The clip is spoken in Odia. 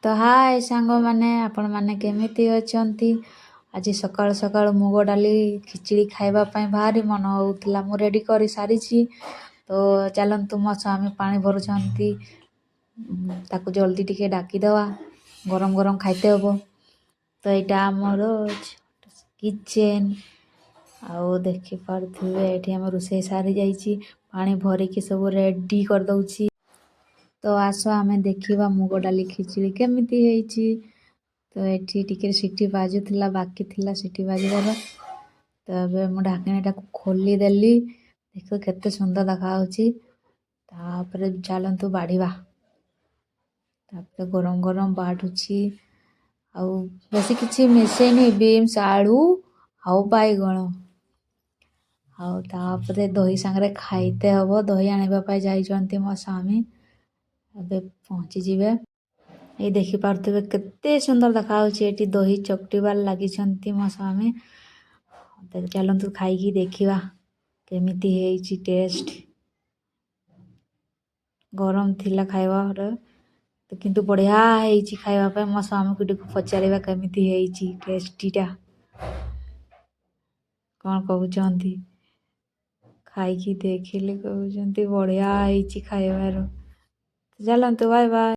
ତ ହାଏ ସାଙ୍ଗମାନେ, ଆପଣମାନେ କେମିତି ଅଛନ୍ତି? ଆଜି ସକାଳୁ ସକାଳୁ ମୁଗ ଡାଲି ଖିଚିଡ଼ି ଖାଇବା ପାଇଁ ଭାରି ମନ ହେଉଥିଲା। ମୁଁ ରେଡ଼ି କରି ସାରିଛି। ତ ଚାଲନ୍ତୁ, ମୋ ସ୍ୱାମୀ ପାଣି ଭରୁଛନ୍ତି, ତାକୁ ଜଲ୍ଦି ଟିକେ ଡାକିଦେବା। ଗରମ ଗରମ ଖାଇତେ ହେବ। ତ ଏଇଟା ଆମର କିଚେନ୍। ଆଉ ଦେଖିପାରୁଥିବେ ଏଠି ଆମ ରୋଷେଇ ସାରି ଯାଇଛି। ପାଣି ଭରିକି ସବୁ ରେଡ଼ି କରିଦେଉଛି। ତ ଆସ ଆମେ ଦେଖିବା ମୁଗ ଡାଲି ଖିଚିଡ଼ି କେମିତି ହେଇଛି। ତ ଏଠି ଟିକେ ସିଟି ବାଜୁଥିଲା, ବାକି ଥିଲା ସିଟି ବାଜିବାର। ତ ଏବେ ମୁଁ ଢାକଣିଟାକୁ ଖୋଲିଦେଲି। ଦେଖ କେତେ ସୁନ୍ଦର ଦେଖାଯାଉଛି। ତାପରେ ଚାଲନ୍ତୁ ବାଢ଼ିବା। ତାପରେ ଗରମ ଗରମ ବାଢ଼ୁଛି। ଆଉ ବେଶୀ କିଛି ମିଶେଇନି, ବିମ୍ସ, ଆଳୁ ଆଉ ବାଇଗଣ। ଆଉ ତାପରେ ଦହି ସାଙ୍ଗରେ ଖାଇତେ ହେବ। ଦହି ଆଣିବା ପାଇଁ ଯାଇଛନ୍ତି ମୋ ସ୍ୱାମୀ, ଏବେ ପହଞ୍ଚିଯିବେ। ଏଇ ଦେଖିପାରୁଥିବେ କେତେ ସୁନ୍ଦର ଦେଖାଯାଉଛି। ଏଠି ଦହି ଚକଟିବାରେ ଲାଗିଛନ୍ତି ମୋ ସ୍ୱାମୀ। ଚାଲନ୍ତୁ ଖାଇକି ଦେଖିବା କେମିତି ହେଇଛି ଟେଷ୍ଟ। ଗରମ ଥିଲା ଖାଇବାର, କିନ୍ତୁ ବଢ଼ିଆ ହେଇଛି ଖାଇବା ପାଇଁ। ମୋ ସ୍ୱାମୀକୁ ଟିକେ ପଚାରିବା କେମିତି ହେଇଛି ଟେଷ୍ଟିଟା, କ'ଣ କହୁଛନ୍ତି। ଖାଇକି ଦେଖିଲେ କହୁଛନ୍ତି ବଢ଼ିଆ ହେଇଛି ଖାଇବାର। ଚାଲନ୍ତୁ, ବାଏ ବାଏ।